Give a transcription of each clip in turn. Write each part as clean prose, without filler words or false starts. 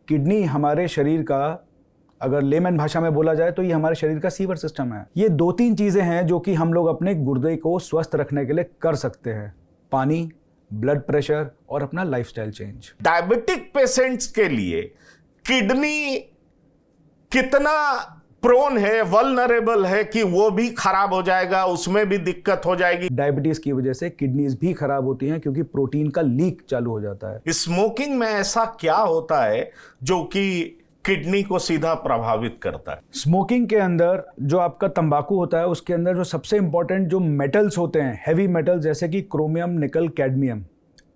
Kidney हमारे शरीर का, अगर लेमन भाषा में बोला जाए तो ये हमारे शरीर का सीवर सिस्टम है। ये 2-3 चीज़ें हैं जो कि हम लोग अपने गुर्दे को स्वस्थ रखने के लिए कर सकते हैं: पानी, ब्लड प्रेशर और अपना लाइफस्टाइल चेंज। डायबिटिक पेशेंट्स के लिए किडनी कितना प्रोन है, वल्नरेबल है कि वो भी खराब हो जाएगा, उसमें भी दिक्कत हो जाएगी? डायबिटीज की वजह से किडनीज भी खराब होती हैं क्योंकि प्रोटीन का लीक चालू हो जाता है। स्मोकिंग में ऐसा क्या होता है जो कि किडनी को सीधा प्रभावित करता है? स्मोकिंग के अंदर जो आपका तंबाकू होता है उसके अंदर जो सबसे इंपॉर्टेंट जो मेटल्स होते हैं, हैवी मेटल्स जैसे कि क्रोमियम, निकल, कैडमियम,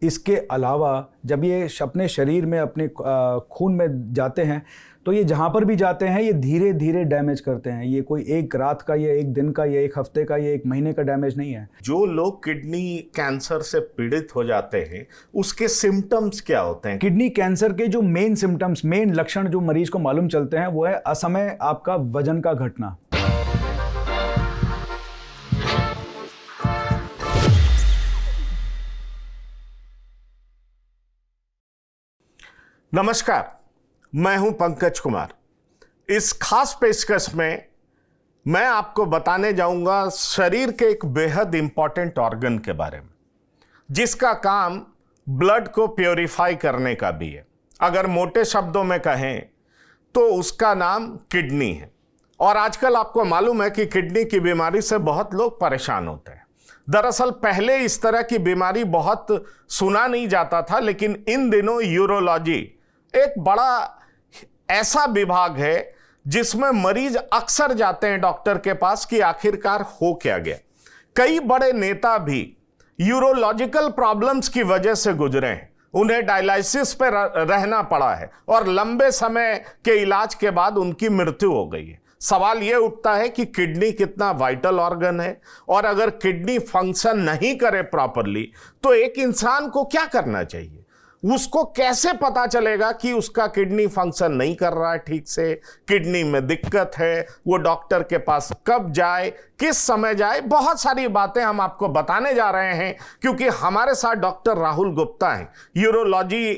इसके अलावा जब ये अपने शरीर में, अपने खून में जाते हैं तो ये जहाँ पर भी जाते हैं ये धीरे धीरे डैमेज करते हैं। ये कोई एक रात का या एक दिन का या एक हफ्ते का या एक महीने का डैमेज नहीं है। जो लोग किडनी कैंसर से पीड़ित हो जाते हैं उसके सिम्टम्स क्या होते हैं? किडनी कैंसर के जो मेन सिम्टम्स, मेन लक्षण जो मरीज को मालूम चलते हैं वो है असमय आपका वजन का घटना। नमस्कार, मैं हूं पंकज कुमार। इस खास पेशकश में मैं आपको बताने जाऊंगा शरीर के एक बेहद इंपॉर्टेंट ऑर्गन के बारे में, जिसका काम ब्लड को प्योरीफाई करने का भी है। अगर मोटे शब्दों में कहें तो उसका नाम किडनी है। और आजकल आपको मालूम है कि किडनी की बीमारी से बहुत लोग परेशान होते हैं। दरअसल पहले इस तरह की बीमारी बहुत सुना नहीं जाता था, लेकिन इन दिनों यूरोलॉजी एक बड़ा ऐसा विभाग है जिसमें मरीज अक्सर जाते हैं डॉक्टर के पास कि आखिरकार हो क्या गया। कई बड़े नेता भी यूरोलॉजिकल प्रॉब्लम्स की वजह से गुजरे हैं, उन्हें डायलिसिस पर रहना पड़ा है और लंबे समय के इलाज के बाद उनकी मृत्यु हो गई है। सवाल यह उठता है कि किडनी कितना वाइटल ऑर्गन है, और अगर किडनी फंक्शन नहीं करे प्रॉपरली तो एक इंसान को क्या करना चाहिए? उसको कैसे पता चलेगा कि उसका किडनी फंक्शन नहीं कर रहा है ठीक से, किडनी में दिक्कत है, वो डॉक्टर के पास कब जाए, किस समय जाए? बहुत सारी बातें हम आपको बताने जा रहे हैं क्योंकि हमारे साथ डॉक्टर राहुल गुप्ता हैं, यूरोलॉजी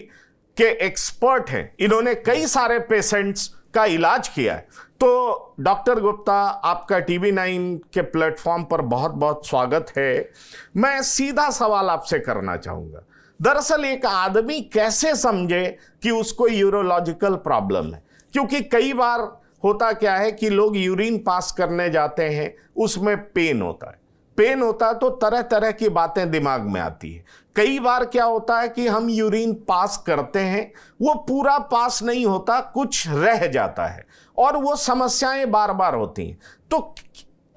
के एक्सपर्ट हैं। इन्होंने कई सारे पेशेंट्स का इलाज किया है। तो डॉक्टर गुप्ता, आपका TV9 के प्लेटफॉर्म पर बहुत बहुत स्वागत है। मैं सीधा सवाल आपसे करना चाहूंगा। दरअसल एक आदमी कैसे समझे कि उसको यूरोलॉजिकल प्रॉब्लम है? क्योंकि कई बार होता क्या है कि लोग यूरिन पास करने जाते हैं, उसमें पेन होता है। पेन होता है तो तरह तरह की बातें दिमाग में आती है। कई बार क्या होता है कि हम यूरिन पास करते हैं, वो पूरा पास नहीं होता, कुछ रह जाता है और वो समस्याएं बार बार होती हैं। तो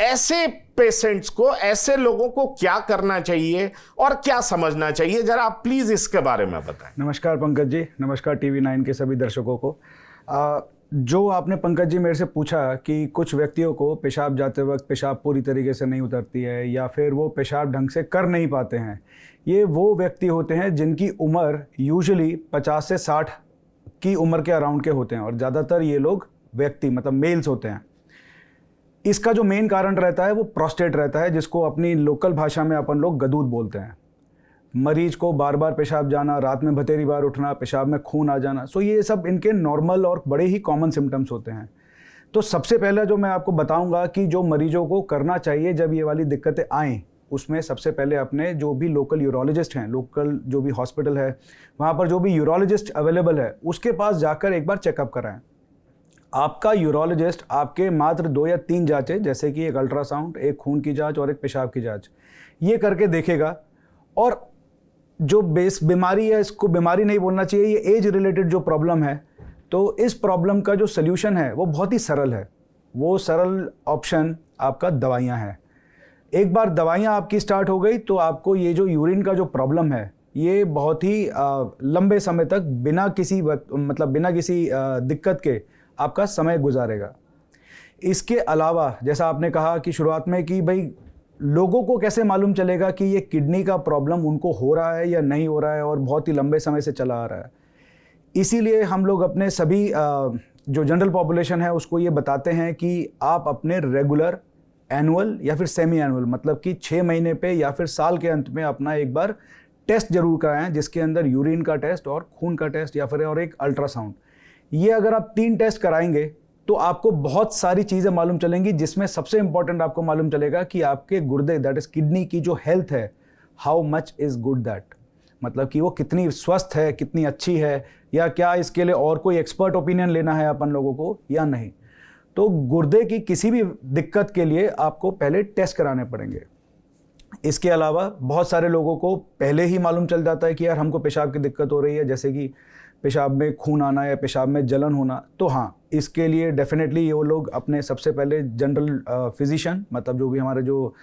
ऐसे पेशेंट्स को, ऐसे लोगों को क्या करना चाहिए और क्या समझना चाहिए? जरा आप प्लीज इसके बारे में बताएं। नमस्कार पंकज जी, नमस्कार TV9 के सभी दर्शकों को। जो आपने पंकज जी मेरे से पूछा कि कुछ व्यक्तियों को पेशाब जाते वक्त पेशाब पूरी तरीके से नहीं उतरती है या फिर वो पेशाब ढंग से कर नहीं पाते हैं, ये वो व्यक्ति होते हैं जिनकी उम्र यूजुअली 50 से 60 की उम्र के अराउंड के होते हैं और ज़्यादातर ये लोग व्यक्ति मतलब मेल्स होते हैं। इसका जो मेन कारण रहता है वो प्रोस्टेट रहता है, जिसको अपनी लोकल भाषा में अपन लोग गदूद बोलते हैं। मरीज को बार बार पेशाब जाना, रात में बतेरी बार उठना, पेशाब में खून आ जाना, सो ये सब इनके नॉर्मल और बड़े ही कॉमन सिम्टम्स होते हैं। तो सबसे पहले जो मैं आपको बताऊंगा कि जो मरीजों को करना चाहिए जब ये वाली दिक्कतें आएँ, उसमें सबसे पहले अपने जो भी लोकल यूरोलॉजिस्ट हैं, लोकल जो भी हॉस्पिटल है वहाँ पर जो भी यूरोलॉजिस्ट अवेलेबल है उसके पास जाकर एक बार चेकअप कराएं। आपका यूरोलॉजिस्ट आपके मात्र 2 या 3 जांचें, जैसे कि एक अल्ट्रासाउंड, एक खून की जांच और एक पेशाब की जांच, ये करके देखेगा। और जो बेस बीमारी है, इसको बीमारी नहीं बोलना चाहिए, ये एज रिलेटेड जो प्रॉब्लम है, तो इस प्रॉब्लम का जो सल्यूशन है वो बहुत ही सरल है। वो सरल ऑप्शन आपका दवाइयाँ हैं। एक बार दवाइयाँ आपकी स्टार्ट हो गई तो आपको ये जो यूरिन का जो प्रॉब्लम है ये बहुत ही लंबे समय तक बिना किसी दिक्कत के आपका समय गुजारेगा। इसके अलावा जैसा आपने कहा कि शुरुआत में कि भाई लोगों को कैसे मालूम चलेगा कि ये किडनी का प्रॉब्लम उनको हो रहा है या नहीं हो रहा है और बहुत ही लंबे समय से चला आ रहा है, इसीलिए हम लोग अपने सभी जो जनरल पॉपुलेशन है उसको ये बताते हैं कि आप अपने रेगुलर, एनुअल या फिर सेमी एनुअल, मतलब कि 6 महीने पे या फिर साल के अंत में अपना एक बार टेस्ट जरूर कराएं, जिसके अंदर यूरिन का टेस्ट और खून का टेस्ट या फिर और एक अल्ट्रासाउंड, ये अगर आप 3 टेस्ट कराएंगे तो आपको बहुत सारी चीज़ें मालूम चलेंगी, जिसमें सबसे इंपॉर्टेंट आपको मालूम चलेगा कि आपके गुर्दे, दैट इज किडनी की जो हेल्थ है, how much is good that, मतलब कि वो कितनी स्वस्थ है, कितनी अच्छी है, या क्या इसके लिए और कोई एक्सपर्ट ओपिनियन लेना है अपन लोगों को या नहीं। तो गुर्दे की किसी भी दिक्कत के लिए आपको पहले टेस्ट कराने पड़ेंगे। इसके अलावा बहुत सारे लोगों को पहले ही मालूम चल जाता है कि यार हमको पेशाब की दिक्कत हो रही है, जैसे कि पेशाब में खून आना या पेशाब में जलन होना। तो हाँ, इसके लिए डेफिनेटली वो लोग अपने सबसे पहले जनरल फिजिशियन, मतलब जो भी हमारे जो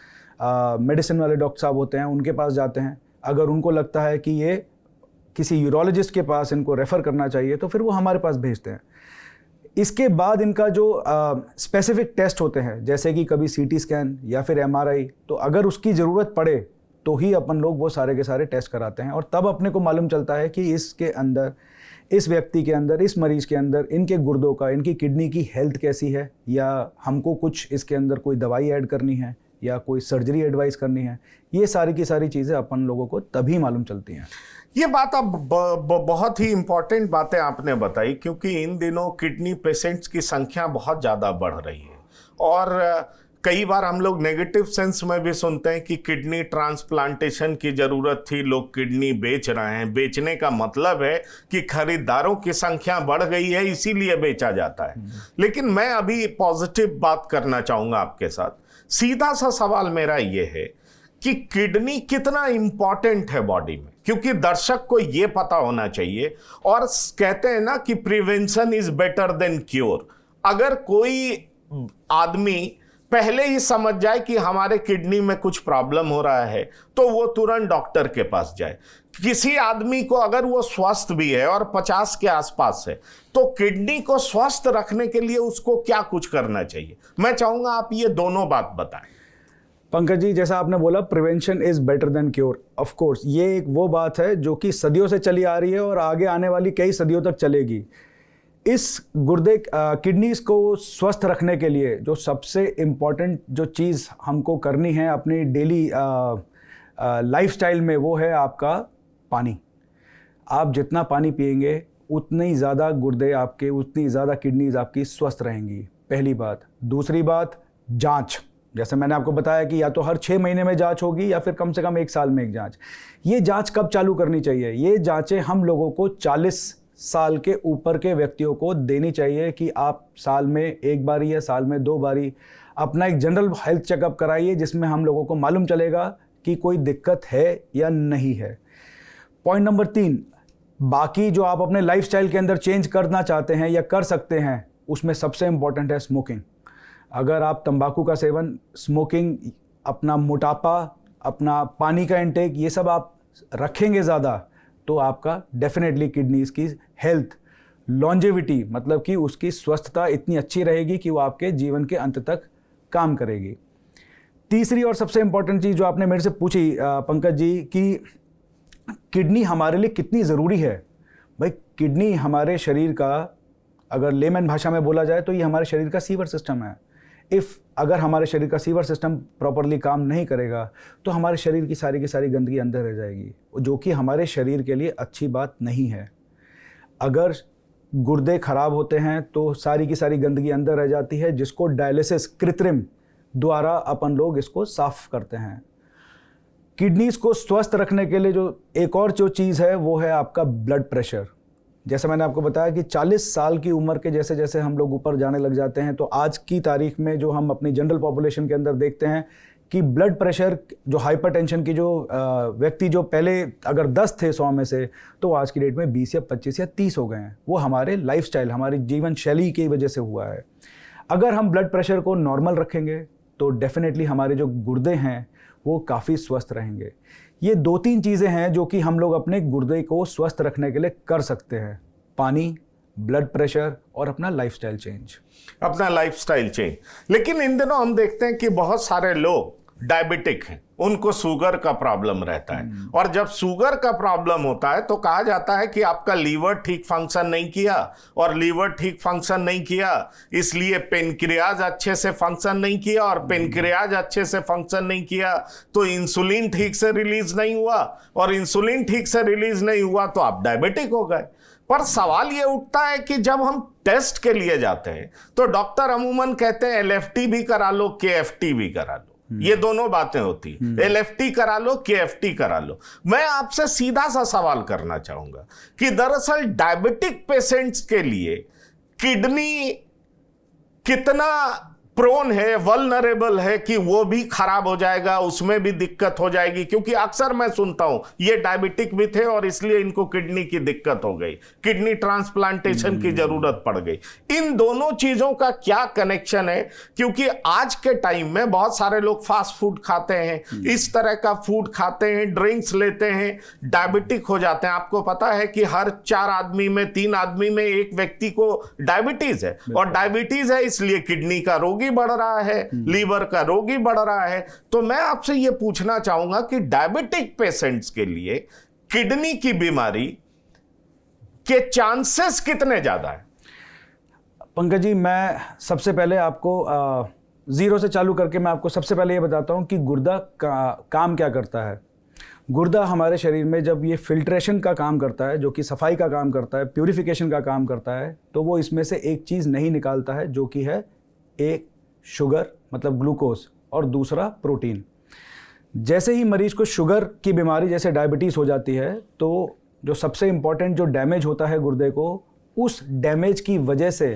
मेडिसिन वाले डॉक्टर साहब होते हैं, उनके पास जाते हैं। अगर उनको लगता है कि ये किसी यूरोलॉजिस्ट के पास इनको रेफ़र करना चाहिए तो फिर वो हमारे पास भेजते हैं। इसके बाद इनका जो स्पेसिफिक टेस्ट होते हैं, जैसे कि कभी सीटी स्कैन या फिर एमआरआई, तो अगर उसकी ज़रूरत पड़े तो ही अपन लोग वो सारे के सारे टेस्ट कराते हैं, और तब अपने को मालूम चलता है कि इसके अंदर, इस व्यक्ति के अंदर, इस मरीज़ के अंदर, इनके गुर्दों का, इनकी किडनी की हेल्थ कैसी है, या हमको कुछ इसके अंदर कोई दवाई ऐड करनी है या कोई सर्जरी एडवाइस करनी है। ये सारी की सारी चीज़ें अपन लोगों को तभी मालूम चलती हैं। ये बात अब बहुत ही इंपॉर्टेंट बातें आपने बताई, क्योंकि इन दिनों किडनी पेशेंट्स की संख्या बहुत ज़्यादा बढ़ रही है, और कई बार हम लोग नेगेटिव सेंस में भी सुनते हैं कि किडनी ट्रांसप्लांटेशन की ज़रूरत थी, लोग किडनी बेच रहे हैं। बेचने का मतलब है कि खरीदारों की संख्या बढ़ गई है, इसीलिए बेचा जाता है। लेकिन मैं अभी पॉजिटिव बात करना चाहूँगा आपके साथ। सीधा सा सवाल मेरा ये है कि किडनी कितना इंपॉर्टेंट है बॉडी में, क्योंकि दर्शक को ये पता होना चाहिए। और कहते हैं ना कि prevention is better than cure. अगर कोई आदमी पहले ही समझ जाए कि हमारे किडनी में कुछ प्रॉब्लम हो रहा है तो वो तुरंत डॉक्टर के पास जाए। किसी आदमी को अगर वो स्वस्थ भी है और 50 के आसपास है, तो किडनी को स्वस्थ रखने के लिए उसको क्या कुछ करना चाहिए? मैं चाहूंगा आप ये दोनों बात बताएं। पंकज जी, जैसा आपने बोला prevention is better than cure, of course ये एक वो बात है जो कि सदियों से चली आ रही है और आगे आने वाली कई सदियों तक चलेगी। इस गुर्दे किडनीज को स्वस्थ रखने के लिए जो सबसे इम्पॉर्टेंट जो चीज़ हमको करनी है अपनी डेली लाइफस्टाइल में, वो है आपका पानी। आप जितना पानी पिएंगे उतनी ही ज़्यादा गुर्दे आपके, उतनी ज़्यादा किडनीज आपकी स्वस्थ रहेंगी, पहली बात। दूसरी बात, जांच। जैसे मैंने आपको बताया कि या तो हर 6 महीने में जांच होगी या फिर कम से कम 1 साल में एक जांच। ये जांच कब चालू करनी चाहिए? ये जांचें हम लोगों को 40 साल के ऊपर के व्यक्तियों को देनी चाहिए कि आप साल में 1 बारी या साल में 2 बारी अपना एक जनरल हेल्थ चेकअप कराइए, जिसमें हम लोगों को मालूम चलेगा कि कोई दिक्कत है या नहीं है। पॉइंट नंबर 3, बाकी जो आप अपने लाइफस्टाइल के अंदर चेंज करना चाहते हैं या कर सकते हैं, उसमें सबसे इम्पॉर्टेंट है स्मोकिंग। अगर आप तंबाकू का सेवन, स्मोकिंग, अपना मोटापा, अपना पानी का इंटेक, ये सब आप रखेंगे ज़्यादा, तो आपका डेफिनेटली किडनीज की हेल्थ, लॉन्जेविटी, मतलब कि उसकी स्वस्थता इतनी अच्छी रहेगी कि वो आपके जीवन के अंत तक काम करेगी। तीसरी और सबसे इम्पॉर्टेंट चीज़ जो आपने मेरे से पूछी पंकज जी, कि किडनी हमारे लिए कितनी ज़रूरी है। भाई, किडनी हमारे शरीर का, अगर लेमन भाषा में बोला जाए तो ये हमारे शरीर का सीवर सिस्टम है। अगर हमारे शरीर का सीवर सिस्टम प्रॉपरली काम नहीं करेगा तो हमारे शरीर की सारी गंदगी अंदर रह जाएगी, जो कि हमारे शरीर के लिए अच्छी बात नहीं है। अगर गुर्दे खराब होते हैं तो सारी की सारी गंदगी अंदर रह जाती है, जिसको डायलिसिस, कृत्रिम द्वारा अपन लोग इसको साफ करते हैं। किडनीज को स्वस्थ रखने के लिए जो एक और जो चीज़ है वो है आपका ब्लड प्रेशर। जैसे मैंने आपको बताया कि 40 साल की उम्र के जैसे जैसे हम लोग ऊपर जाने लग जाते हैं, तो आज की तारीख में जो हम अपनी जनरल पॉपुलेशन के अंदर देखते हैं कि ब्लड प्रेशर, जो हाइपरटेंशन की जो व्यक्ति जो पहले अगर 10 थे 100 में से, तो आज की डेट में 20 या 25 या 30 हो गए हैं। वो हमारे लाइफस्टाइल, हमारी जीवन शैली की वजह से हुआ है। अगर हम ब्लड प्रेशर को नॉर्मल रखेंगे तो डेफिनेटली हमारे जो गुर्दे हैं वो काफ़ी स्वस्थ रहेंगे। ये 2-3 चीज़ें हैं जो कि हम लोग अपने गुर्दे को स्वस्थ रखने के लिए कर सकते हैं: पानी, ब्लड प्रेशर और अपना लाइफस्टाइल चेंज। लेकिन इन दिनों हम देखते हैं कि बहुत सारे लोग डायबिटिक हैं, उनको शुगर का प्रॉब्लम रहता है, और जब शुगर का प्रॉब्लम होता है तो कहा जाता है कि आपका लीवर ठीक फंक्शन नहीं किया, और लीवर ठीक फंक्शन नहीं किया इसलिए पेनक्रियाज अच्छे से फंक्शन नहीं किया, और पेनक्रियाज अच्छे से फंक्शन नहीं किया तो इंसुलिन ठीक से रिलीज नहीं हुआ, और इंसुलिन ठीक से रिलीज नहीं हुआ तो आप डायबिटिक हो गए। पर सवाल ये उठता है कि जब हम टेस्ट के लिए जाते हैं तो डॉक्टर अमूमन कहते हैं एलएफटी भी करा लो, केएफटी भी करा लो। ये दोनों बातें होती हैं, एलएफटी करा लो, केएफटी करा लो। मैं आपसे सीधा सा सवाल करना चाहूंगा कि दरअसल डायबिटिक पेशेंट्स के लिए किडनी कितना प्रोन है, वल्नरेबल है कि वो भी खराब हो जाएगा, उसमें भी दिक्कत हो जाएगी? क्योंकि अक्सर मैं सुनता हूं ये डायबिटिक भी थे और इसलिए इनको किडनी की दिक्कत हो गई, किडनी ट्रांसप्लांटेशन की जरूरत पड़ गई। इन दोनों चीजों का क्या कनेक्शन है? क्योंकि आज के टाइम में बहुत सारे लोग फास्ट फूड खाते हैं, इस तरह का फूड खाते हैं, ड्रिंक्स लेते हैं, डायबिटिक हो जाते हैं। आपको पता है कि हर 4 आदमी में 3 आदमी में एक व्यक्ति को डायबिटीज है, और डायबिटीज है इसलिए किडनी का रोगी बढ़ रहा है, लीवर का रोगी बढ़ रहा है। तो मैं आपसे यह पूछना चाहूंगा कि डायबिटिक पेशेंट्स के लिए किडनी की बीमारी के चांसेस कितने ज्यादा है? पंकज जी, मैं सबसे पहले आपको जीरो से चालू करके मैं आपको सबसे पहले ये बताता हूं कि गुर्दा का काम क्या करता है। गुर्दा हमारे शरीर में जब ये फिल्ट्रेशन का काम करता है, जो कि सफाई का काम करता है, प्यूरिफिकेशन का काम करता है, तो वो इसमें से एक चीज़ नहीं निकालता है, जो कि है एक शुगर मतलब ग्लूकोज, और दूसरा प्रोटीन। जैसे ही मरीज को शुगर की बीमारी जैसे डायबिटीज़ हो जाती है, तो जो सबसे इम्पॉर्टेंट जो डैमेज होता है गुर्दे को, उस डैमेज की वजह से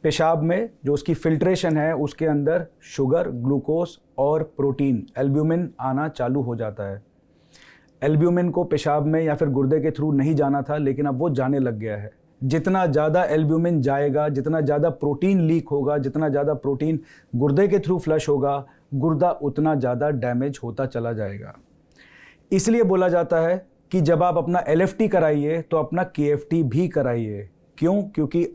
पेशाब में जो उसकी फिल्ट्रेशन है उसके अंदर शुगर, ग्लूकोज और प्रोटीन, एल्ब्यूमिन आना चालू हो जाता है। एल्ब्यूमिन को पेशाब में या फिर गुर्दे के थ्रू नहीं जाना था, लेकिन अब वो जाने लग गया है। जितना ज़्यादा एल्ब्यूमिन जाएगा, जितना ज़्यादा प्रोटीन लीक होगा, जितना ज़्यादा प्रोटीन गुर्दे के थ्रू फ्लश होगा, गुर्दा उतना ज़्यादा डैमेज होता चला जाएगा। इसलिए बोला जाता है कि जब आप अपना एलएफटी कराइए तो अपना केएफटी भी कराइए। क्यों? क्योंकि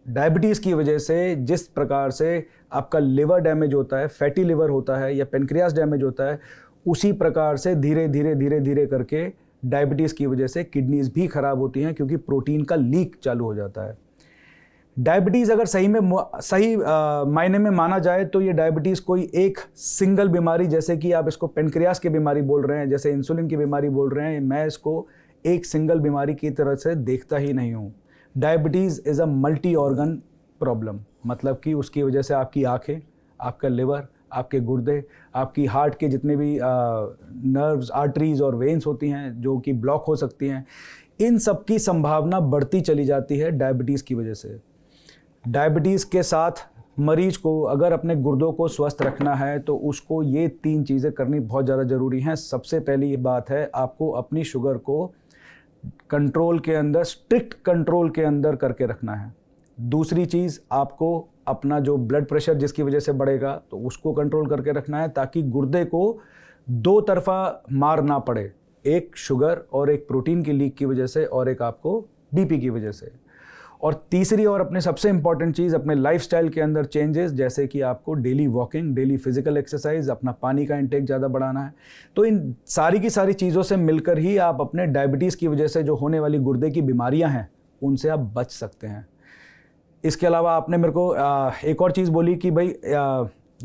डायबिटीज़ की वजह से जिस प्रकार से आपका लिवर डैमेज होता है, फैटी लिवर होता है या पेनक्रियास डैमेज होता है, उसी प्रकार से धीरे धीरे करके डायबिटीज़ की वजह से किडनीज भी खराब होती हैं, क्योंकि प्रोटीन का लीक चालू हो जाता है। डायबिटीज़ अगर सही मायने में माना जाए तो ये डायबिटीज़ कोई एक सिंगल बीमारी, जैसे कि आप इसको पेनक्रियास की बीमारी बोल रहे हैं, जैसे इंसुलिन की बीमारी बोल रहे हैं, मैं इसको एक सिंगल बीमारी की तरह से देखता ही नहीं हूँ। Diabetes is a multi organ problem, मतलब कि उसकी वजह से आपकी आँखें, आपका लिवर, आपके गुर्दे, आपकी हार्ट के जितने भी नर्व्स, आर्टरीज और वेन्स होती हैं जो कि ब्लॉक हो सकती हैं, इन सब की संभावना बढ़ती चली जाती है डायबिटीज़ की वजह से। डायबिटीज़ के साथ मरीज को अगर अपने गुर्दों को स्वस्थ रखना है तो उसको ये 3 चीज़ें करनी बहुत ज़्यादा ज़रूरी हैं। सबसे पहली ये बात है, आपको अपनी शुगर को कंट्रोल के अंदर, स्ट्रिक्ट कंट्रोल के अंदर करके रखना है। दूसरी चीज़, आपको अपना जो ब्लड प्रेशर जिसकी वजह से बढ़ेगा तो उसको कंट्रोल करके रखना है, ताकि गुर्दे को 2 तरफा मार ना पड़े, एक शुगर और एक प्रोटीन की लीक की वजह से, और एक आपको बीपी की वजह से। और तीसरी और अपने सबसे इम्पॉर्टेंट चीज़, अपने लाइफस्टाइल के अंदर चेंजेस, जैसे कि आपको daily walking, daily physical exercise, अपना पानी का इंटेक ज़्यादा बढ़ाना है। तो इन सारी की सारी चीज़ों से मिलकर ही आप अपने डायबिटीज़ की वजह से जो होने वाली गुर्दे की बीमारियाँ हैं उनसे आप बच सकते हैं। इसके अलावा आपने मेरे को एक और चीज़ बोली कि भाई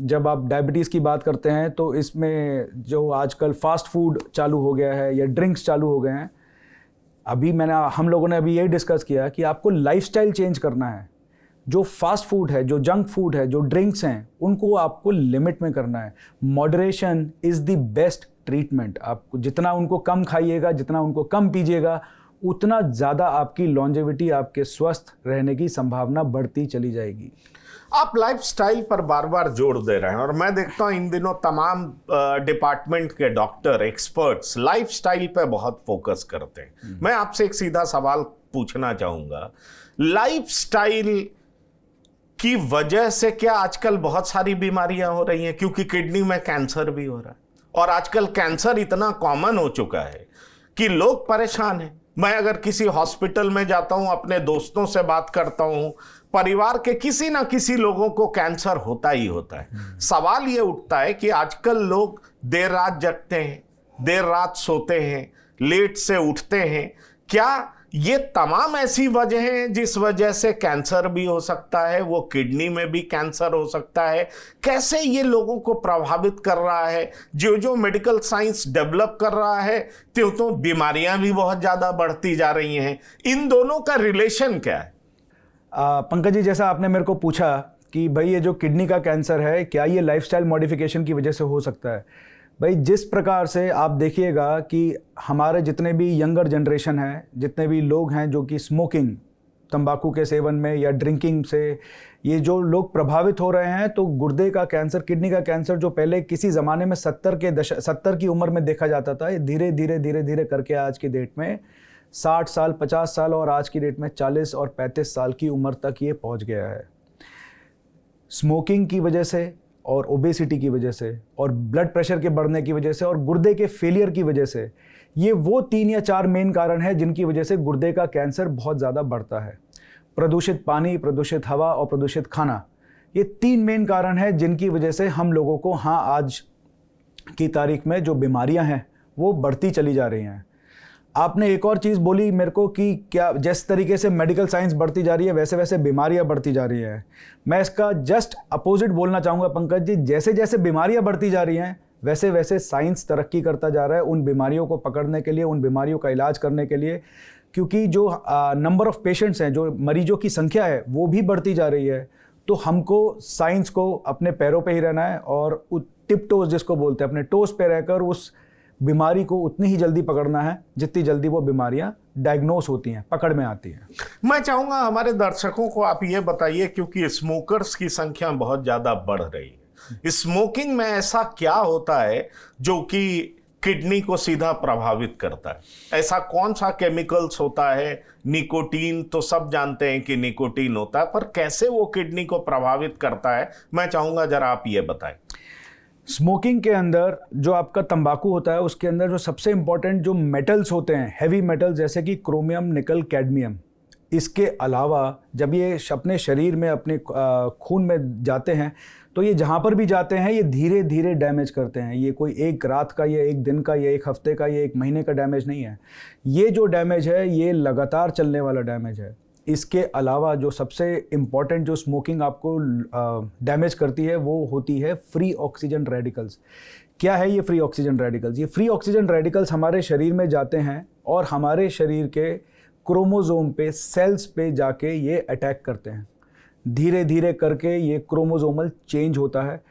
जब आप डायबिटीज़ की बात करते हैं तो इसमें जो आजकल फास्ट फूड चालू हो गया है या ड्रिंक्स चालू हो गए हैं, हम लोगों ने अभी यही डिस्कस किया कि आपको लाइफस्टाइल चेंज करना है। जो फास्ट फूड है, जो जंक फूड है, जो ड्रिंक्स हैं, उनको आपको लिमिट में करना है। Moderation is the best treatment. आपको जितना उनको कम खाइएगा, जितना उनको कम पीजिएगा, उतना ज़्यादा आपकी लॉन्जेविटी, आपके स्वस्थ रहने की संभावना बढ़ती चली जाएगी। आप लाइफस्टाइल पर बार बार जोर दे रहे हैं, और मैं देखता हूं इन दिनों तमाम डिपार्टमेंट के डॉक्टर, एक्सपर्ट्स लाइफस्टाइल पे बहुत फोकस करते हैं। मैं आपसे एक सीधा सवाल पूछना चाहूंगा, लाइफस्टाइल की वजह से क्या आजकल बहुत सारी बीमारियां हो रही हैं? क्योंकि किडनी में कैंसर भी हो रहा है, और आजकल कैंसर इतना कॉमन हो चुका है कि लोग परेशान हैं। मैं अगर किसी हॉस्पिटल में जाता हूं, अपने दोस्तों से बात करता हूं, परिवार के किसी ना किसी लोगों को कैंसर होता ही होता है। सवाल ये उठता है कि आजकल लोग देर रात जगते हैं, देर रात सोते हैं, लेट से उठते हैं। क्या ये तमाम ऐसी वजह हैं जिस वजह से कैंसर भी हो सकता है, वो किडनी में भी कैंसर हो सकता है। कैसे ये लोगों को प्रभावित कर रहा है? जो जो मेडिकल साइंस डेवलप कर रहा है तो बीमारियां भी बहुत ज़्यादा बढ़ती जा रही हैं। इन दोनों का रिलेशन क्या है? पंकज जी, जैसा आपने मेरे को पूछा कि भाई ये जो किडनी का कैंसर है, क्या ये लाइफस्टाइल मॉडिफिकेशन की वजह से हो सकता है? भाई जिस प्रकार से आप देखिएगा कि हमारे जितने भी यंगर जनरेशन है, जितने भी लोग हैं जो कि स्मोकिंग, तंबाकू के सेवन में या ड्रिंकिंग से ये जो लोग प्रभावित हो रहे हैं, तो गुर्दे का कैंसर, किडनी का कैंसर जो पहले किसी ज़माने में 70 की उम्र में देखा जाता था, ये धीरे धीरे धीरे धीरे करके आज की डेट में 60 साल, 50 साल और आज की डेट में 40 और 35 साल की उम्र तक ये पहुंच गया है। स्मोकिंग की वजह से और ओबेसिटी की वजह से और ब्लड प्रेशर के बढ़ने की वजह से और गुर्दे के फेलियर की वजह से, ये वो 3 या 4 मेन कारण हैं जिनकी वजह से गुर्दे का कैंसर बहुत ज़्यादा बढ़ता है। प्रदूषित पानी, प्रदूषित हवा और प्रदूषित खाना, ये 3 मेन कारण हैं जिनकी वजह से हम लोगों को आज की तारीख में जो बीमारियां हैं वो बढ़ती चली जा रही हैं। आपने एक और चीज़ बोली मेरे को कि क्या जिस तरीके से मेडिकल साइंस बढ़ती जा रही है वैसे वैसे बीमारियां बढ़ती जा रही हैं। मैं इसका जस्ट अपोजिट बोलना चाहूँगा पंकज जी, जैसे जैसे बीमारियां बढ़ती जा रही हैं वैसे वैसे साइंस तरक्की करता जा रहा है उन बीमारियों को पकड़ने के लिए, उन बीमारियों का इलाज करने के लिए, क्योंकि जो नंबर ऑफ़ पेशेंट्स हैं, जो मरीजों की संख्या है वो भी बढ़ती जा रही है। तो हमको साइंस को अपने पैरों पे ही रहना है और टिप टोज जिसको बोलते हैं, अपने टोज पे रहकर उस बीमारी को उतनी ही जल्दी पकड़ना है जितनी जल्दी वो बीमारियां डायग्नोस होती हैं, पकड़ में आती हैं। मैं चाहूँगा हमारे दर्शकों को आप ये बताइए, क्योंकि स्मोकर्स की संख्या बहुत ज़्यादा बढ़ रही है, स्मोकिंग में ऐसा क्या होता है जो कि किडनी को सीधा प्रभावित करता है? ऐसा कौन सा केमिकल्स होता है? निकोटीन तो सब जानते हैं कि निकोटीन होता है, पर कैसे वो किडनी को प्रभावित करता है, मैं चाहूँगा जरा आप ये बताएं। स्मोकिंग के अंदर जो आपका तंबाकू होता है उसके अंदर जो सबसे इम्पॉर्टेंट जो मेटल्स होते हैं, हैवी मेटल्स जैसे कि क्रोमियम, निकल, कैडमियम, इसके अलावा जब ये अपने शरीर में, अपने खून में जाते हैं तो ये जहाँ पर भी जाते हैं ये धीरे धीरे डैमेज करते हैं। ये कोई एक रात का या एक दिन का या एक हफ्ते का या एक महीने का डैमेज नहीं है। ये जो डैमेज है ये लगातार चलने वाला डैमेज है। इसके अलावा जो सबसे इम्पॉर्टेंट जो स्मोकिंग आपको डैमेज करती है वो होती है फ्री ऑक्सीजन रेडिकल्स। क्या है ये फ्री ऑक्सीजन रेडिकल्स? ये फ्री ऑक्सीजन रेडिकल्स हमारे शरीर में जाते हैं और हमारे शरीर के क्रोमोसोम पे, सेल्स पे जाके ये अटैक करते हैं। धीरे धीरे करके ये क्रोमोसोमल चेंज होता है।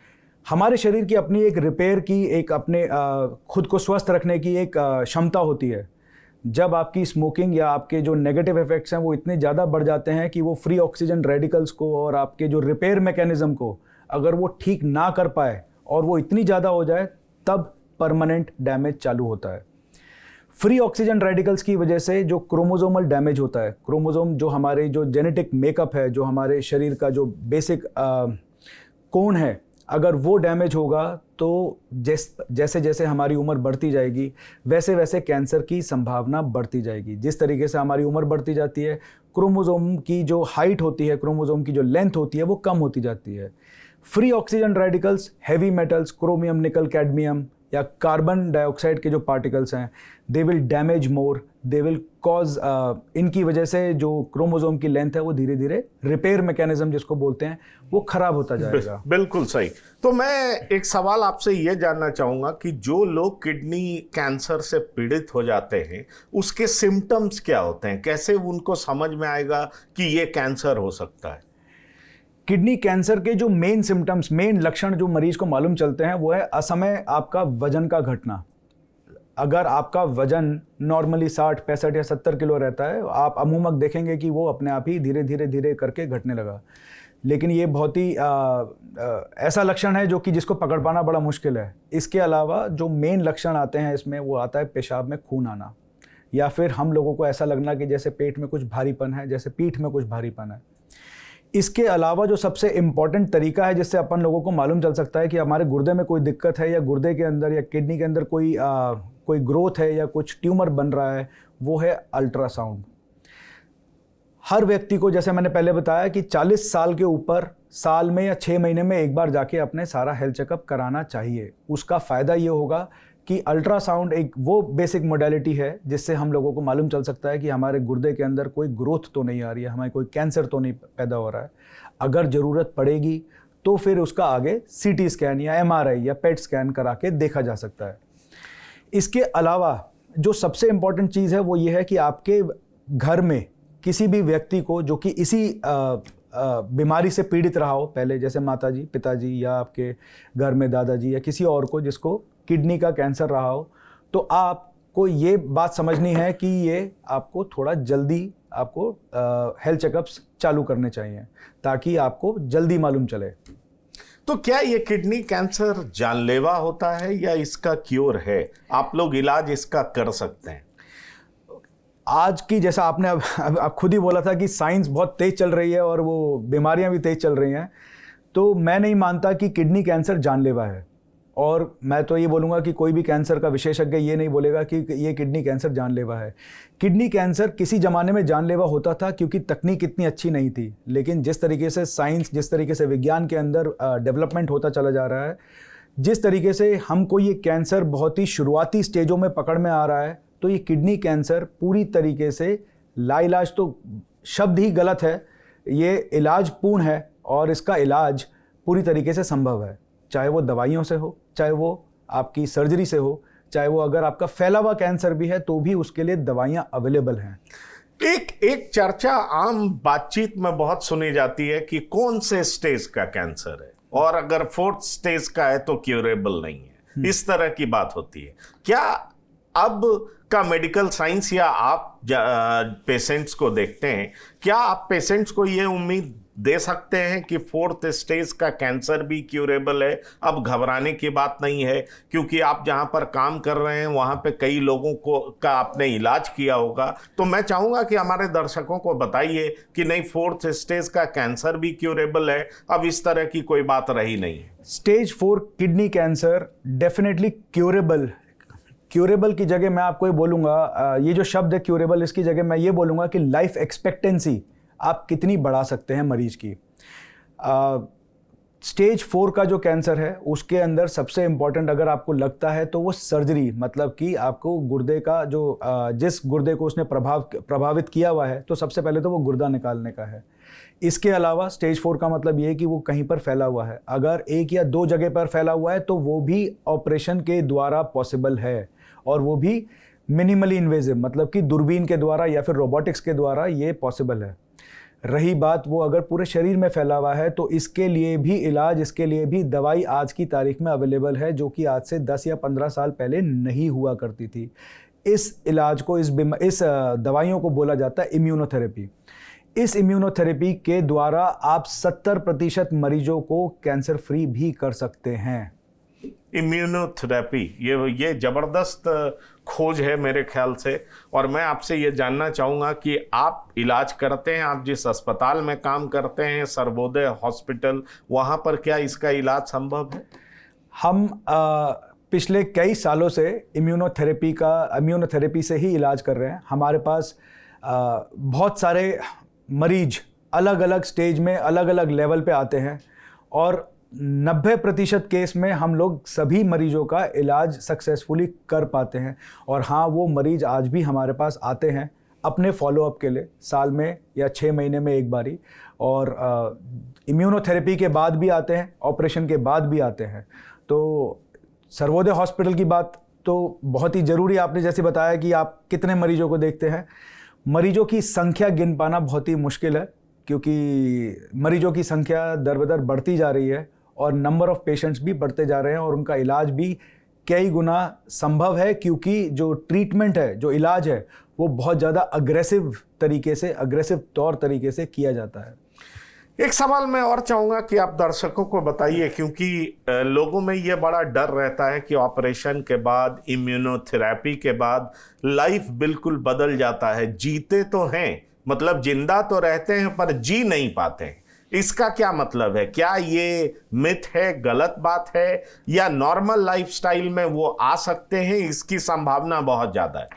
हमारे शरीर की अपनी एक रिपेयर की, एक अपने खुद को स्वस्थ रखने की एक क्षमता होती है। जब आपकी स्मोकिंग या आपके जो नेगेटिव इफेक्ट्स हैं वो इतने ज़्यादा बढ़ जाते हैं कि वो फ्री ऑक्सीजन रेडिकल्स को और आपके जो रिपेयर मैकेनिज्म को अगर वो ठीक ना कर पाए और वो इतनी ज़्यादा हो जाए, तब परमानेंट डैमेज चालू होता है। फ्री ऑक्सीजन रेडिकल्स की वजह से जो क्रोमोसोमल डैमेज होता है, क्रोमोसोम जो हमारे जो जेनेटिक मेकअप है, जो हमारे शरीर का जो बेसिक कोण है, अगर वो डैमेज होगा तो जैसे जैसे हमारी उम्र बढ़ती जाएगी वैसे वैसे कैंसर की संभावना बढ़ती जाएगी। जिस तरीके से हमारी उम्र बढ़ती जाती है, क्रोमोसोम की जो हाइट होती है, क्रोमोसोम की जो लेंथ होती है वो कम होती जाती है। Free oxygen radicals, heavy metals, chromium, निकल, कैडमियम या कार्बन डाइऑक्साइड के जो पार्टिकल्स हैं, they will damage more, they will cause, इनकी वजह से जो क्रोमोसोम की लेंथ है वो धीरे धीरे रिपेयर मैकेनिज्म जिसको बोलते हैं वो खराब होता जाएगा। बिल्कुल सही। तो मैं एक सवाल आपसे ये जानना चाहूँगा कि जो लोग किडनी कैंसर से पीड़ित हो जाते हैं उसके सिम्टम्स क्या होते हैं? कैसे उनको समझ में आएगा कि ये कैंसर हो सकता है? किडनी कैंसर के जो मेन सिम्टम्स, मेन लक्षण जो मरीज को मालूम चलते हैं वो है असमय आपका वजन का घटना। अगर आपका वजन नॉर्मली 60, 65 या 70 किलो रहता है, आप अमूमक देखेंगे कि वो अपने आप ही धीरे धीरे धीरे करके घटने लगा। लेकिन ये बहुत ही ऐसा लक्षण है जो कि जिसको पकड़ पाना बड़ा मुश्किल है। इसके अलावा जो मेन लक्षण आते हैं इसमें वो आता है पेशाब में खून आना, या फिर हम लोगों को ऐसा लगना कि जैसे पेट में कुछ भारीपन है, जैसे पीठ में कुछ भारीपन है। इसके अलावा जो सबसे इम्पॉर्टेंट तरीका है जिससे अपन लोगों को मालूम चल सकता है कि हमारे गुर्दे में कोई दिक्कत है या गुर्दे के अंदर या किडनी के अंदर कोई ग्रोथ है या कुछ ट्यूमर बन रहा है, वो है अल्ट्रासाउंड। हर व्यक्ति को, जैसे मैंने पहले बताया कि 40 साल के ऊपर साल में या 6 महीने में एक बार जाके अपने सारा हेल्थ चेकअप कराना चाहिए। उसका फ़ायदा ये होगा कि अल्ट्रासाउंड एक वो बेसिक मोडेलिटी है जिससे हम लोगों को मालूम चल सकता है कि हमारे गुर्दे के अंदर कोई ग्रोथ तो नहीं आ रही है, हमें कोई कैंसर तो नहीं पैदा हो रहा है। अगर ज़रूरत पड़ेगी तो फिर उसका आगे सीटी स्कैन या एमआरआई या पेट स्कैन करा के देखा जा सकता है। इसके अलावा जो सबसे इम्पॉर्टेंट चीज़ है वो ये है कि आपके घर में किसी भी व्यक्ति को जो कि इसी बीमारी से पीड़ित रहा हो पहले, जैसे माताजी, पिताजी या आपके घर में दादाजी या किसी और को जिसको किडनी का कैंसर रहा हो, तो आपको ये बात समझनी है कि ये आपको थोड़ा जल्दी आपको हेल्थ चेकअप्स चालू करने चाहिए ताकि आपको जल्दी मालूम चले। तो क्या ये किडनी कैंसर जानलेवा होता है या इसका क्योर है? आप लोग इलाज इसका कर सकते हैं? आज की, जैसा आपने अब खुद ही बोला था कि साइंस बहुत तेज चल रही है और वो बीमारियां भी तेज चल रही हैं, तो मैं नहीं मानता कि किडनी कैंसर जानलेवा है। और मैं तो ये बोलूँगा कि कोई भी कैंसर का विशेषज्ञ ये नहीं बोलेगा कि ये किडनी कैंसर जानलेवा है। किडनी कैंसर किसी ज़माने में जानलेवा होता था क्योंकि तकनीक इतनी अच्छी नहीं थी, लेकिन जिस तरीके से साइंस, जिस तरीके से विज्ञान के अंदर डेवलपमेंट होता चला जा रहा है, जिस तरीके से हमको ये कैंसर बहुत ही शुरुआती स्टेजों में पकड़ में आ रहा है, तो ये किडनी कैंसर पूरी तरीके से लाइलाज, तो शब्द ही गलत है, ये इलाज पूर्ण है और इसका इलाज पूरी तरीके से संभव है। चाहे वो दवाइयों से हो, चाहे वो आपकी सर्जरी से हो, चाहे वो अगर आपका फैला हुआ कैंसर भी है तो भी उसके लिए दवाइयाँ अवेलेबल हैं। एक चर्चा आम बातचीत में बहुत सुनी जाती है कि कौन से स्टेज का कैंसर है और अगर 4th स्टेज का है तो क्यूरेबल नहीं है, इस तरह की बात होती है। क्या अब का मेडिकल साइंस या आप पेशेंट्स को देखते हैं, क्या आप पेशेंट्स को ये उम्मीद दे सकते हैं कि 4th स्टेज का कैंसर भी क्यूरेबल है? अब घबराने की बात नहीं है क्योंकि आप जहां पर काम कर रहे हैं वहां पे कई लोगों का आपने इलाज किया होगा। तो मैं चाहूंगा कि हमारे दर्शकों को बताइए कि नहीं, 4th स्टेज का कैंसर भी क्यूरेबल है, अब इस तरह की कोई बात रही नहीं है। Stage 4 kidney cancer definitely curable की जगह मैं आपको ये बोलूँगा, ये जो शब्द है क्यूरेबल, इसकी जगह मैं ये बोलूँगा कि लाइफ एक्सपेक्टेंसी आप कितनी बढ़ा सकते हैं मरीज की। स्टेज 4 का जो कैंसर है उसके अंदर सबसे इम्पॉर्टेंट अगर आपको लगता है तो वो सर्जरी, मतलब कि आपको गुर्दे का जो जिस गुर्दे को उसने प्रभावित किया हुआ है, तो सबसे पहले तो वो गुर्दा निकालने का है। इसके अलावा स्टेज 4 का मतलब ये है कि वो कहीं पर फैला हुआ है। अगर एक या दो जगह पर फैला हुआ है तो वो भी ऑपरेशन के द्वारा पॉसिबल है, और वो भी मिनिमली इन्वेजिव, मतलब कि दूरबीन के द्वारा या फिर रोबोटिक्स के द्वारा ये पॉसिबल है। रही बात वो अगर पूरे शरीर में फैला हुआ है तो इसके लिए भी इलाज, इसके लिए भी दवाई आज की तारीख में अवेलेबल है, जो कि आज से 10 या 15 साल पहले नहीं हुआ करती थी। इस इलाज को, इस दवाइयों को बोला जाता है इम्यूनोथेरेपी। इस इम्यूनोथेरेपी के द्वारा आप 70% मरीजों को कैंसर फ्री भी कर सकते हैं। इम्यूनोथेरेपी, ये जबरदस्त खोज है मेरे ख्याल से। और मैं आपसे ये जानना चाहूँगा कि आप इलाज करते हैं, आप जिस अस्पताल में काम करते हैं, सर्वोदय हॉस्पिटल, वहाँ पर क्या इसका इलाज संभव है? हम पिछले कई सालों से इम्यूनोथेरेपी से ही इलाज कर रहे हैं। हमारे पास बहुत सारे मरीज अलग अलग स्टेज में, अलग अलग लेवल पे आते हैं, और 90% केस में हम लोग सभी मरीजों का इलाज सक्सेसफुली कर पाते हैं। और हाँ, वो मरीज आज भी हमारे पास आते हैं अपने फॉलोअप के लिए, साल में या 6 महीने में एक बारी, और इम्यूनोथेरेपी के बाद भी आते हैं, ऑपरेशन के बाद भी आते हैं। तो सर्वोदय हॉस्पिटल की बात तो बहुत ही ज़रूरी, आपने जैसे बताया कि आप कितने मरीजों को देखते हैं। मरीजों की संख्या गिन पाना बहुत ही मुश्किल है क्योंकि मरीजों की संख्या दर बदर बढ़ती जा रही है और नंबर ऑफ़ पेशेंट्स भी बढ़ते जा रहे हैं, और उनका इलाज भी कई गुना संभव है क्योंकि जो ट्रीटमेंट है, जो इलाज है, वो बहुत ज़्यादा अग्रेसिव तौर तरीके से किया जाता है। एक सवाल मैं और चाहूँगा कि आप दर्शकों को बताइए, क्योंकि लोगों में ये बड़ा डर रहता है कि ऑपरेशन के बाद, इम्यूनोथेरेपी के बाद लाइफ बिल्कुल बदल जाता है। जीते तो हैं, मतलब जिंदा तो रहते हैं पर जी नहीं पाते हैं। इसका क्या मतलब है? क्या ये मिथ है, गलत बात है, या नॉर्मल लाइफस्टाइल में वो आ सकते हैं? इसकी संभावना बहुत ज़्यादा है।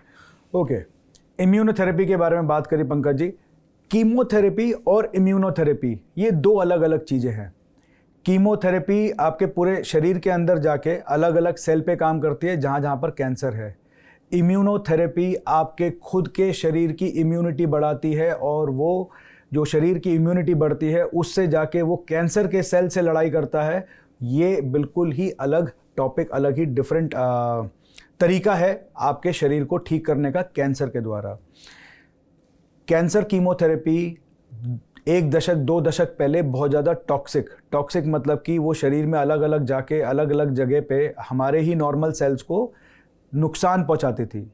ओके, इम्यूनोथेरेपी के बारे में बात करी पंकज जी। कीमोथेरेपी और इम्यूनोथेरेपी ये दो अलग अलग चीज़ें हैं। कीमोथेरेपी आपके पूरे शरीर के अंदर जाके अलग अलग सेल पे काम करती है जहाँ जहाँ पर कैंसर है। इम्यूनोथेरेपी आपके खुद के शरीर की इम्यूनिटी बढ़ाती है और वो जो शरीर की इम्यूनिटी बढ़ती है उससे जाके वो कैंसर के सेल से लड़ाई करता है। ये बिल्कुल ही अलग टॉपिक, अलग ही डिफरेंट तरीका है आपके शरीर को ठीक करने का कैंसर के द्वारा। कैंसर कीमोथेरेपी 1 दशक 2 दशक पहले बहुत ज़्यादा टॉक्सिक मतलब कि वो शरीर में अलग अलग जाके अलग अलग जगह पे हमारे ही नॉर्मल सेल्स को नुकसान पहुंचाती थी।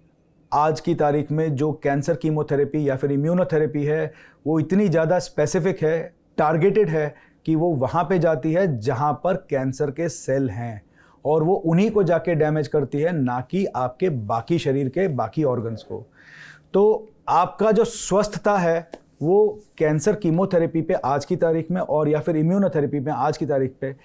आज की तारीख में जो कैंसर कीमोथेरेपी या फिर इम्यूनोथेरेपी है वो इतनी ज़्यादा स्पेसिफिक है, टारगेटेड है कि वो वहाँ पे जाती है जहाँ पर कैंसर के सेल हैं और वो उन्हीं को जाके डैमेज करती है, ना कि आपके बाकी शरीर के बाकी ऑर्गन्स को। तो आपका जो स्वस्थता है वो कैंसर कीमोथेरेपी पे आज की तारीख में और या फिर इम्यूनोथेरेपी पे आज की तारीख पे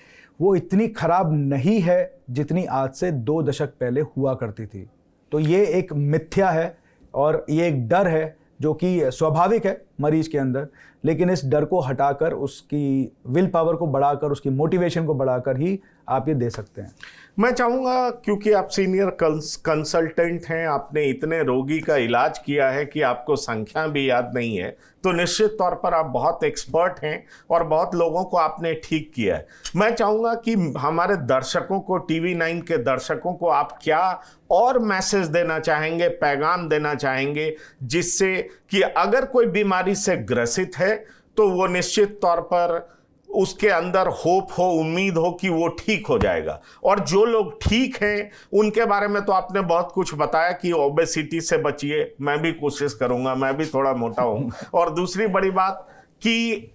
वो इतनी ख़राब नहीं है जितनी आज से 2 दशक पहले हुआ करती थी। तो ये एक मिथ्या है और ये एक डर है जो कि स्वाभाविक है मरीज के अंदर, लेकिन इस डर को हटाकर उसकी विल पावर को बढ़ाकर उसकी मोटिवेशन को बढ़ाकर ही आप ये दे सकते हैं। मैं चाहूँगा, क्योंकि आप सीनियर कंसल्टेंट हैं, आपने इतने रोगी का इलाज किया है कि आपको संख्या भी याद नहीं है, तो निश्चित तौर पर आप बहुत एक्सपर्ट हैं और बहुत लोगों को आपने ठीक किया है। मैं चाहूँगा कि हमारे दर्शकों को, TV9 के दर्शकों को आप क्या और मैसेज देना चाहेंगे, पैगाम देना चाहेंगे, जिससे कि अगर कोई बीमारी से ग्रसित है तो वो निश्चित तौर पर उसके अंदर होप हो, उम्मीद हो कि वो ठीक हो जाएगा। और जो लोग ठीक हैं उनके बारे में तो आपने बहुत कुछ बताया कि ओबेसिटी से बचिए, मैं भी कोशिश करूंगा, मैं भी थोड़ा मोटा हूं। और दूसरी बड़ी बात कि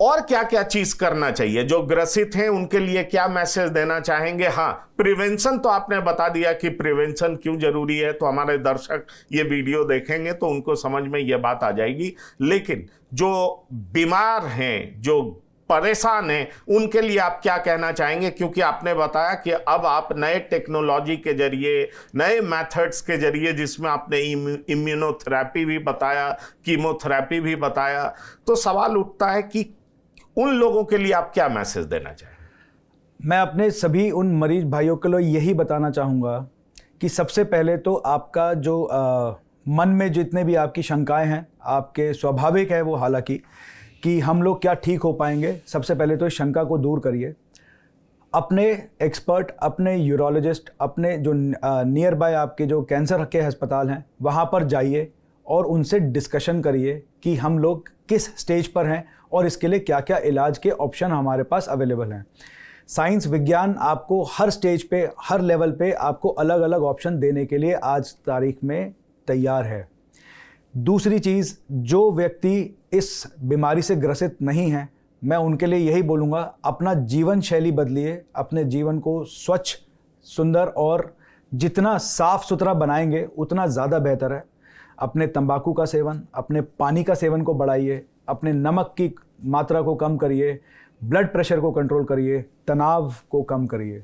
और क्या क्या चीज करना चाहिए, जो ग्रसित हैं उनके लिए क्या मैसेज देना चाहेंगे। हाँ, प्रिवेंशन तो आपने बता दिया कि प्रिवेंशन क्यों जरूरी है, तो हमारे दर्शक ये वीडियो देखेंगे तो उनको समझ में ये बात आ जाएगी। लेकिन जो बीमार हैं, जो परेशान हैं, उनके लिए आप क्या कहना चाहेंगे, क्योंकि आपने बताया कि अब आप नए टेक्नोलॉजी के जरिए, नए मेथड्स के जरिए, जिसमें आपने इम्यूनोथेरेपी भी बताया, कीमोथेरेपी भी बताया, तो सवाल उठता है कि उन लोगों के लिए आप क्या मैसेज देना चाहेंगे। मैं अपने सभी उन मरीज भाइयों के लिए यही बताना चाहूँगा कि सबसे पहले तो आपका जो मन में जितने भी आपकी शंकाएं हैं, आपके स्वाभाविक है वो, हालांकि कि हम लोग क्या ठीक हो पाएंगे, सबसे पहले तो इस शंका को दूर करिए। अपने एक्सपर्ट, अपने यूरोलॉजिस्ट, अपने जो नियर बाय आपके जो कैंसर के अस्पताल हैं वहाँ पर जाइए और उनसे डिस्कशन करिए कि हम लोग किस स्टेज पर हैं और इसके लिए क्या क्या इलाज के ऑप्शन हमारे पास अवेलेबल हैं। साइंस विज्ञान आपको हर स्टेज पे, हर लेवल पे आपको अलग अलग ऑप्शन देने के लिए आज तारीख में तैयार है। दूसरी चीज़, जो व्यक्ति इस बीमारी से ग्रसित नहीं है, मैं उनके लिए यही बोलूँगा, अपना जीवन शैली बदलिए, अपने जीवन को स्वच्छ, सुंदर और जितना साफ सुथरा बनाएंगे उतना ज़्यादा बेहतर है। अपने तंबाकू का सेवन, अपने पानी का सेवन को बढ़ाइए, अपने नमक की मात्रा को कम करिए, ब्लड प्रेशर को कंट्रोल करिए, तनाव को कम करिए।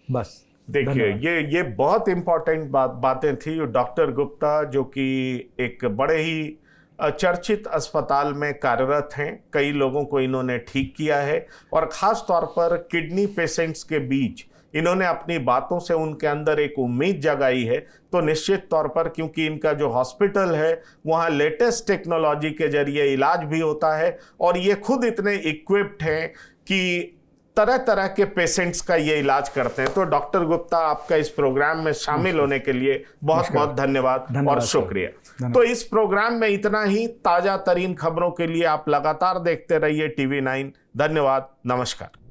बस देखिए, ये बहुत इंपॉर्टेंट बातें थी। डॉक्टर गुप्ता, जो कि एक बड़े ही चर्चित अस्पताल में कार्यरत हैं, कई लोगों को इन्होंने ठीक किया है और ख़ास तौर पर किडनी पेशेंट्स के बीच इन्होंने अपनी बातों से उनके अंदर एक उम्मीद जगाई है। तो निश्चित तौर पर, क्योंकि इनका जो हॉस्पिटल है वहाँ लेटेस्ट टेक्नोलॉजी के जरिए इलाज भी होता है और ये खुद इतने इक्विप्ड हैं कि तरह तरह के पेशेंट्स का ये इलाज करते हैं। तो डॉक्टर गुप्ता, आपका इस प्रोग्राम में शामिल होने के लिए बहुत बहुत धन्यवाद और शुक्रिया। तो इस प्रोग्राम में इतना ही। ताज़ा तरीन खबरों के लिए आप लगातार देखते रहिए TV9। धन्यवाद, नमस्कार।